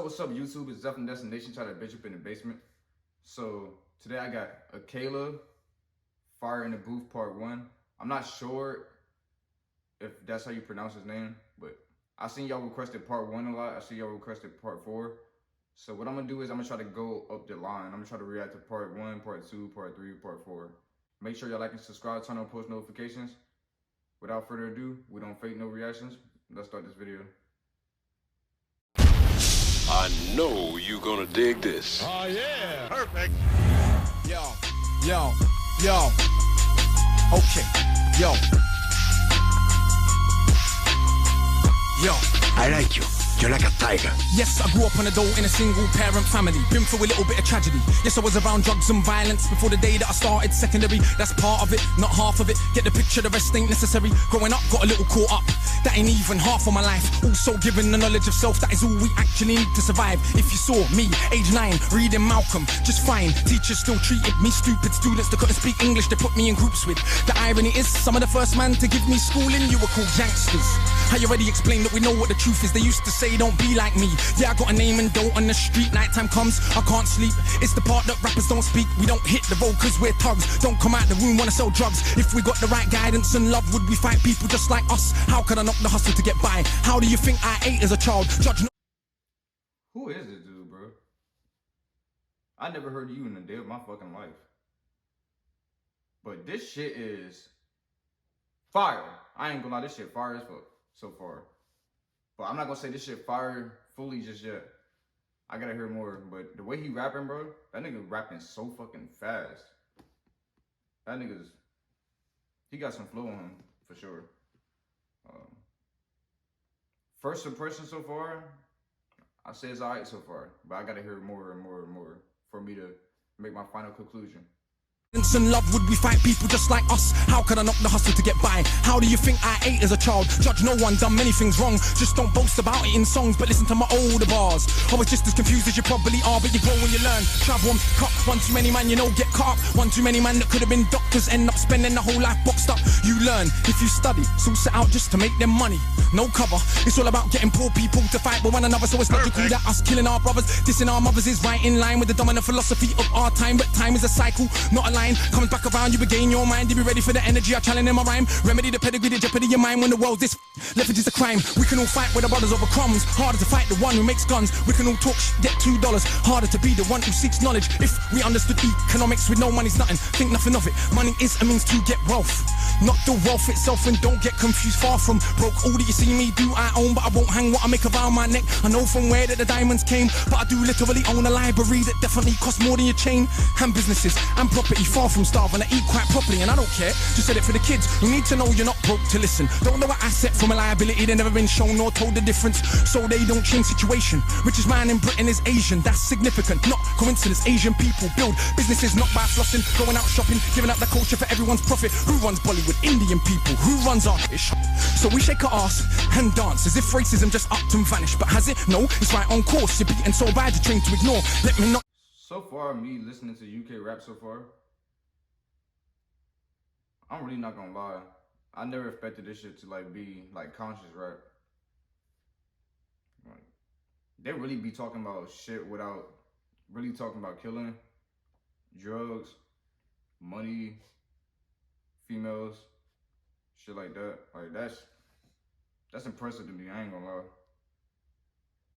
What's up, YouTube? It's Definitely Destination. Try to bitch up in the basement. So today I got Akala, Fire in the Booth Part 1. I'm not sure if that's how you pronounce his name, but I seen y'all requested Part 1 a lot. I see y'all requested Part 4. So what I'm gonna do is I'm gonna try to go up the line. I'm gonna try to react to Part 1, Part 2, Part 3, Part 4. Make sure y'all like and subscribe, turn on post notifications. Without further ado, we don't fake no reactions. Let's start this video. I know you gonna dig this. Oh yeah, perfect. Yo. Okay, yo. I like you. You're like a tiger. Yes, I grew up on a dole in a single parent family. Been through a little bit of tragedy. Yes, I was around drugs and violence before the day that I started secondary. That's part of it, not half of it. Get the picture, the rest ain't necessary. Growing up, got a little caught up. That ain't even half of my life. Also given the knowledge of self, that is all we actually need to survive. If you saw me, age 9, reading Malcolm, just fine. Teachers still treated me stupid. Students that couldn't speak English, they put me in groups with. The irony is, some of the first man to give me schooling, you were called gangsters. I already explained that we know what the truth is. They used to say, don't be like me. Yeah, I got a name and dough on the street. Nighttime comes, I can't sleep. It's the part that rappers don't speak. We don't hit the road cause we're thugs. Don't come out the room, wanna sell drugs. If we got the right guidance and love, would we fight people just like us? How could I knock the hustle to get by? How do you think I ate as a child? Judge no. Who is this dude, bro? I never heard of you in a day of my fucking life. But this shit is fire. I ain't gonna lie, this shit fire as fuck so far. But I'm not gonna say this shit fire fully just yet. I gotta hear more. But the way he rapping, bro, that nigga rapping so fucking fast. That nigga's, he got some flow on him for sure. First impression so far, I say it's alright so far, but I gotta hear more and more and more for me to make my final conclusion. And love, would we fight people just like us? How could I knock the hustle to get by? How do you think I ate as a child? Judge no one, done many things wrong. Just don't boast about it in songs, but listen to my older bars. I was just as confused as you probably are, but you grow when you learn. Travel and cut, one too many man, you know, get caught up. One too many man that could have been doctors, end up spending the whole life boxed up. You learn if you study, so set out just to make them money. No cover, it's all about getting poor people to fight with one another. So it's logical that us killing our brothers, dissing our mothers is right in line with the dominant philosophy of our time. But time is a cycle, not a line. Comes back around, you regain your mind. You be ready for the energy I challenge in my rhyme. Remedy the pedigree, the jeopardy of your mind. When the world's this leverage is a crime. We can all fight with our brothers over crumbs. Harder to fight the one who makes guns. We can all talk get $2. Harder to be the one who seeks knowledge. If we understood economics with no money's nothing, think nothing of it. Money is a means to get wealth, not the wealth itself. And don't get confused, far from broke. All that you see me do I own, but I won't hang what I make around my neck. I know from where that the diamonds came, but I do literally own a library that definitely costs more than your chain. And businesses and property, far from starving. I eat quite properly and I don't care, just said it for the kids. You need to know you're not broke to listen. Don't know an asset from a liability, they've never been shown nor told the difference. So they don't change situation. Richest man in Britain is Asian, that's significant, not coincidence. Asian people build businesses not by flossing, going out shopping, giving up their culture for everyone's profit. Who runs Bollywood? Indian people. Who runs our ish? So we shake our ass and dance as if racism just upped and vanished. But has it? No, it's right on course. You're beaten so bad you're trained to ignore. Let me not. So far, me listening to UK rap so far, I'm really not gonna lie. I never expected this shit to like be like conscious rap. Like, they really be talking about shit without really talking about killing, drugs, money, females, shit like that. Like that's impressive to me. I ain't gonna lie.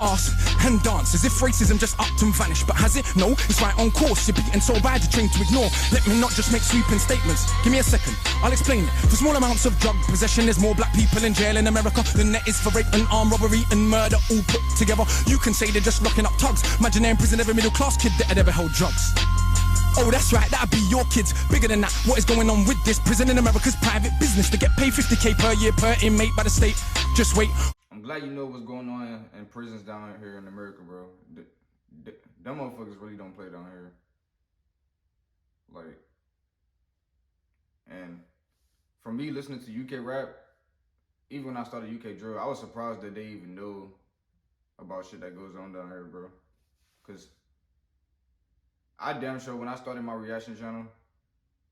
Ask and dance as if racism just upped and vanished. But has it? No, it's right on course. You're beaten so bad you're trained to ignore. Let me not just make sweeping statements. Give me a second, I'll explain it. For small amounts of drug possession, there's more black people in jail in America than there is for rape and armed robbery and murder all put together. You can say they're just locking up thugs. Imagine they're in prison, every middle class kid that had ever held drugs. Oh, that's right, that'd be your kids. Bigger than that, what is going on with this? Prison in America's private business. To get paid $50K per year per inmate by the state. Just wait. I'm glad you know what's going on in prisons down here in America, bro. Them motherfuckers really don't play down here. Like, and for me listening to UK rap, even when I started UK drill, I was surprised that they even know about shit that goes on down here, bro. Cause I damn sure when I started my reaction channel,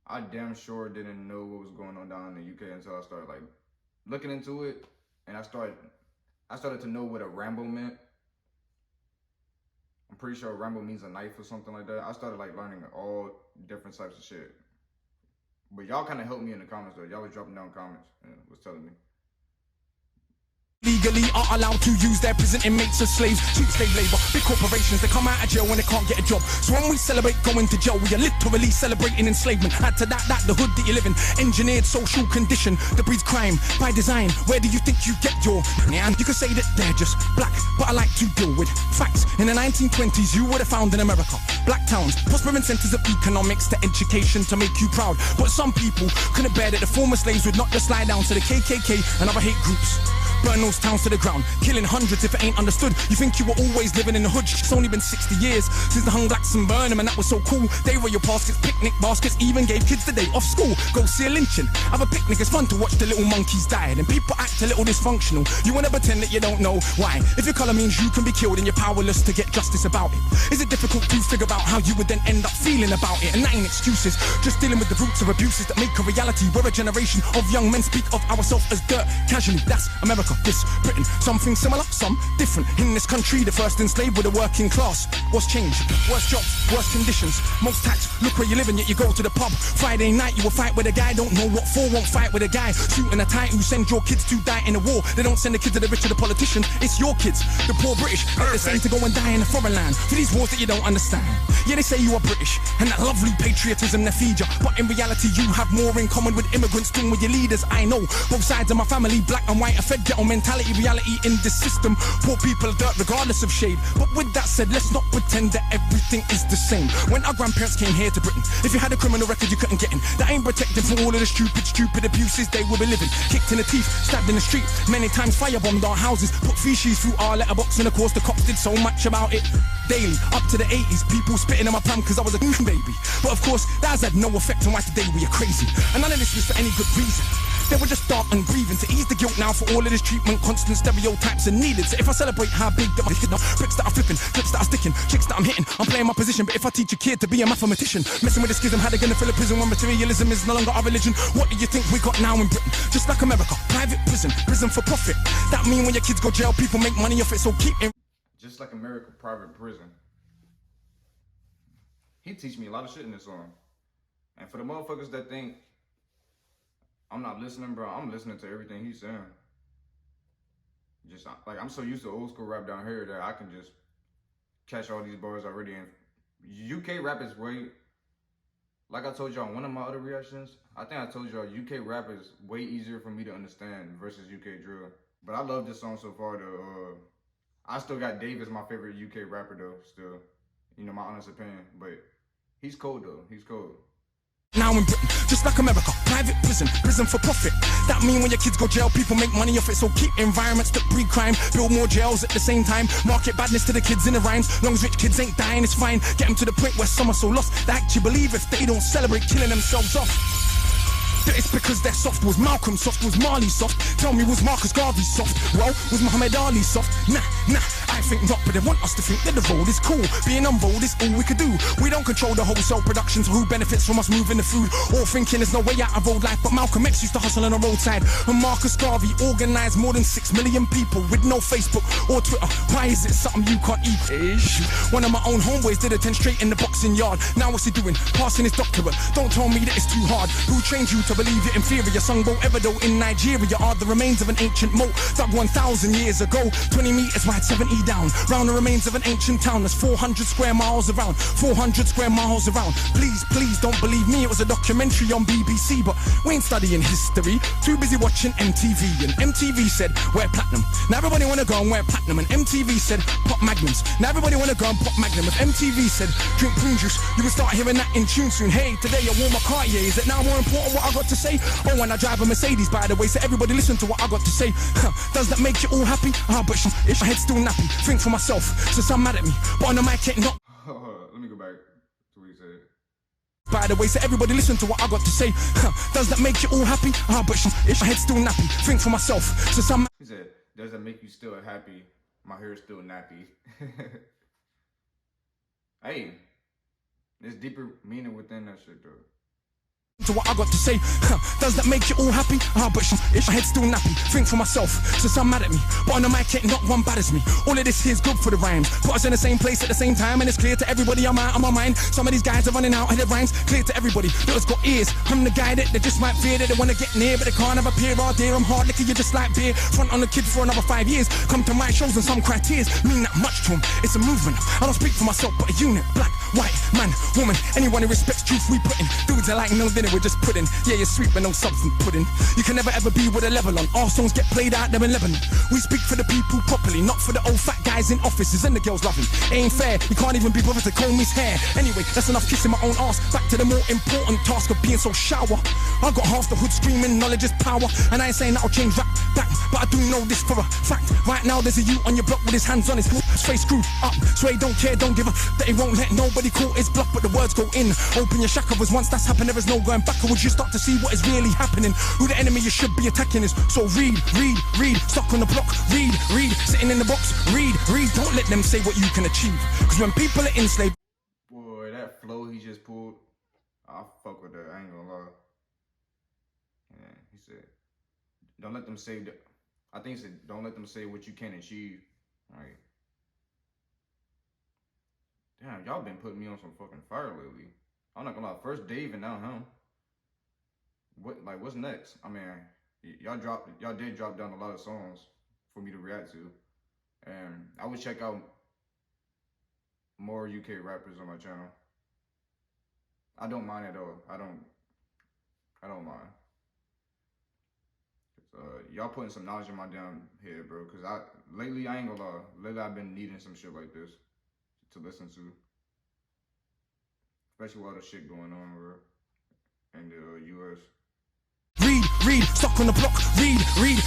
I damn sure didn't know what was going on down in the UK until I started like looking into it, and I started to know what a Rambo meant. I'm pretty sure Rambo means a knife or something like that. I started like learning all different types of shit. But y'all kind of helped me in the comments though. Y'all was dropping down comments and was telling me. Legally are allowed to use their prison inmates as slaves. Cheap slave labor, big corporations, they come out of jail when they can't get a job. So when we celebrate going to jail, we are literally celebrating enslavement. Add to that the hood that you live in, engineered social condition that breeds crime by design. Where do you think you get your man? You could say that they're just black, but I like to deal with facts. In the 1920s, you would have found in America black towns, prospering centers of economics to education to make you proud. But some people couldn't bear that the former slaves would not just lie down to the KKK and other hate groups. Burn those towns to the ground, killing hundreds if it ain't understood. You think you were always living in the hood? It's only been 60 years since the hung blacks and burned them, and that was so cool. They were your baskets, picnic baskets, even gave kids the day off school. Go see a lynching, have a picnic, it's fun to watch the little monkeys die. And people act a little dysfunctional. You wanna pretend that you don't know why. If your colour means you can be killed and you're powerless to get justice about it, is it difficult to figure out how you would then end up feeling about it? And that ain't excuses, just dealing with the roots of abuses that make a reality where a generation of young men speak of ourselves as dirt casually. That's America, this Britain. Something similar, some different. In this country, the first enslaved were the working class. What's changed? Worse jobs, worse conditions, most tax. Look where you live and yet you go to the pub. Friday night you will fight with a guy, don't know what for, won't fight with a guy. Suit and a tie who send your kids to die in a war. They don't send the kids to the rich or the politicians, it's your kids. The poor British, get the same to go and die in a foreign land for these wars that you don't understand. Yeah, they say you are British and that lovely patriotism they feed you, but in reality you have more in common with immigrants than with your leaders. I know both sides of my family, black and white, are fed ghetto mentality, reality in this system. Poor people are dirt regardless of shade. But with that said, let's not pretend that everything is the same. When our grandparents came here to Britain, if you had a criminal record you couldn't get in. That ain't protected from all of the stupid abuses they will be living. Kicked in the teeth, stabbed in the street, many times firebombed our houses, put feces through our letterbox, and of course the cops did so much about it. Daily, up to the 80s, people spitting in my pram cause I was a baby. But of course, that has had no effect on why today we are crazy. And none of this was for any good reason. They were just dark and grieving to ease the guilt now for all of this treatment. Constant stereotypes are needed. So if I celebrate how big that my kid now, bricks that are flipping, clips that are sticking, chicks that I'm hitting, I'm playing my position. But if I teach a kid to be a mathematician, messing with the schism, how they gonna fill a prison when materialism is no longer our religion? What do you think we got now in Britain? Just like America, private prison, prison for profit. That mean when your kids go jail, people make money off it. So keep in. Just like America, private prison. He teach me a lot of shit in this song. And for the motherfuckers that think I'm not listening, bro, I'm listening to everything he's saying. Just like, I'm so used to old school rap down here that I can just catch all these bars already. And UK rap is way, like I told y'all in one of my other reactions, I think I told y'all UK rap is way easier for me to understand versus UK drill. But I love this song so far though. I still got Dave as my favorite UK rapper though, still. You know, my honest opinion. But he's cold though, he's cold. Now in Britain, just like America, private prison, prison for profit. That mean when your kids go jail, people make money off it. So keep environments that breed crime, build more jails at the same time. Market badness to the kids in the rhymes. Long as rich kids ain't dying, it's fine. Get them to the point where some are so lost they actually believe if they don't celebrate killing themselves off. That it's because they're soft. Was Malcolm soft? Was Marley soft? Tell me, was Marcus Garvey soft? Well, was Muhammad Ali soft? Nah, I think not, but they want us to think that the road is cool. Being on road is all we could do. We don't control the wholesale production, so who benefits from us moving the food? All thinking there's no way out of road life, but Malcolm X used to hustle on the roadside. And Marcus Garvey organized more than 6 million people with no Facebook or Twitter. Why is it something you can't eat? One of my own homeboys did attend straight in the boxing yard. Now what's he doing? Passing his doctorate. Don't tell me that it's too hard. Who trained you to believe you're inferior? Sungbo Evido in Nigeria are the remains of an ancient moat dug 1,000 years ago. 20 meters wide, 70 down. Round the remains of an ancient town that's 400 square miles around. 400 square miles around. Please don't believe me. It was a documentary on BBC, but we ain't studying history. Too busy watching MTV. And MTV said, wear platinum. Now everybody wanna go and wear platinum. And MTV said, pop magnums. Now everybody wanna go and pop magnum. If MTV said, drink prune juice, you can start hearing that in tune soon. Hey, today I wore my Cartier. Is it now more important what I got to say? Oh, and I drive a Mercedes, by the way, so everybody listen to what I got to say. Does that make you all happy? But it's my head still nappy. Think for myself, so some mad at me. But on the mic, ain't not. Let me go back to what he said. By the way, so everybody listen to what I got to say. Does that make you all happy? But it's my head still nappy. Think for myself, so some. He said, does that make you still happy? My hair is still nappy. Hey, there's deeper meaning within that shit though. To what I got to say, does that make you all happy? But my head's still nappy. Think for myself, so some mad at me. But on the mic, ain't not one bad as me. All of this here's good for the rhymes. Put us in the same place at the same time, and it's clear to everybody I'm out of my mind. Some of these guys are running out of their rhymes. Clear to everybody that has got ears. I'm the guy that they just might fear, that they wanna get near, but they can't have a peer. All day I'm hard liquor, you just like beer. Front on the kids for another 5 years. Come to my shows and some cry tears. Mean that much to them. It's a movement. I don't speak for myself, but a unit. Black, white, man, woman. Anyone who respects truth we put in. Dudes are like no dinner, we're just pudding. Yeah, you're sweet but no substance pudding. You can never ever be with a level on. Our songs get played out there in Lebanon. We speak for the people properly, not for the old fat guys in offices and the girls loving. Ain't fair, you can't even be bothered to comb his hair. Anyway, that's enough kissing my own ass. Back to the more important task of being so shower. I got half the hood screaming knowledge is power. And I ain't saying that'll change rap back, but I do know this for a fact. Right now there's a youth on your block with his hands on his face screwed up. So he don't care, don't give a that he won't let nobody call his bluff, but the words go in. Open your shackles, once that's happened there is no going backwards. You start to see what is really happening. Who the enemy you should be attacking is. So read, stuck on the block, read, sitting in the box, read, don't let them say what you can achieve. Cause when people are enslaved. Boy, that flow he just pulled, I fuck with that, I ain't gonna lie. Yeah, he said, don't let them say that. I think he said, don't let them say what you can achieve. Right. Damn, y'all been putting me on some fucking fire lately. I'm not gonna lie, first Dave and now him. What's next? I mean, y'all did drop down a lot of songs for me to react to. And I would check out more UK rappers on my channel. I don't mind at all. I don't mind. Y'all putting some knowledge in my damn head, bro. Cause lately I ain't gonna lie. Lately I've been needing some shit like this to listen to. Especially with all the shit going on, bro, in the US. Read, stuck on the block, read,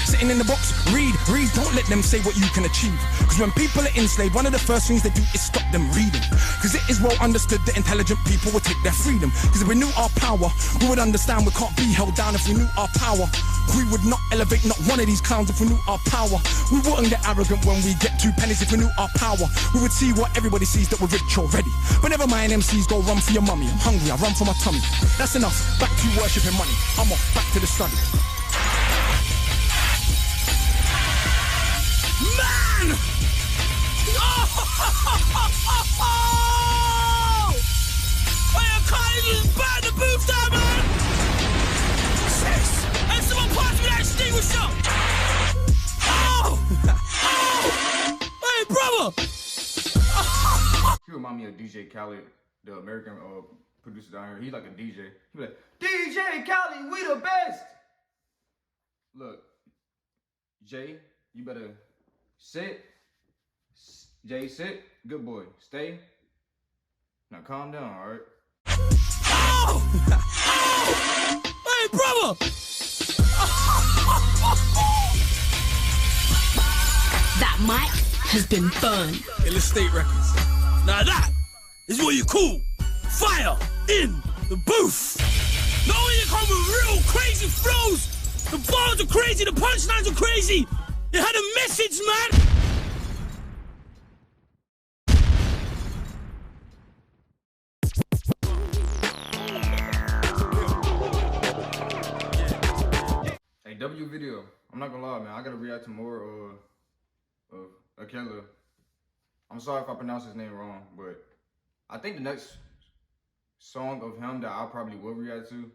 sitting in the box, read, don't let them say what you can achieve. Cause when people are enslaved, one of the first things they do is stop them reading. Cause it is well understood that intelligent people will take their freedom. Cause if we knew our power, we would understand we can't be held down. If we knew our power, we would not elevate not one of these clowns. If we knew our power, we wouldn't get arrogant when we get 2 pennies. If we knew our power, we would see what everybody sees, that we're rich already. But never mind, MCs go run for your mummy. I'm hungry, I run for my tummy. That's enough, back to worshipping money. I'm off, back to the study. Man! Oh! Hey, Akala just burned the booth down, man! Hey, someone pass me that extinguisher! Oh! Oh! Hey, brother! He remind me of DJ Khaled, the American producer down here. He's like a DJ. He be like, DJ Khaled, we the best! Look, Jay, you better sit. Jay, sit. Good boy. Stay. Now calm down, alright? Oh! Oh! Hey, brother! That mic has been burned. Illustrate Records. Now that is what you call fire in the booth. Not only you come with real crazy flows, the bars are crazy, the punchlines are crazy. It had a message, man. Hey, W video. I'm not gonna lie, man. I gotta react to more of Akala. I'm sorry if I pronounce his name wrong, but I think the next song of him that I probably will react to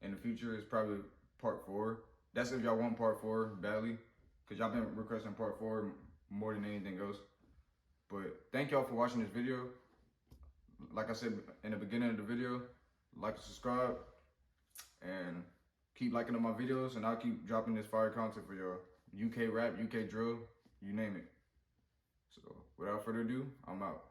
in the future is probably part 4. That's if y'all want part 4 badly, because y'all been requesting part 4 more than anything else. But thank y'all for watching this video. Like I said in the beginning of the video, like and subscribe, and keep liking up my videos, and I'll keep dropping this fire content for y'all. UK rap, UK drill, you name it. So without further ado, I'm out.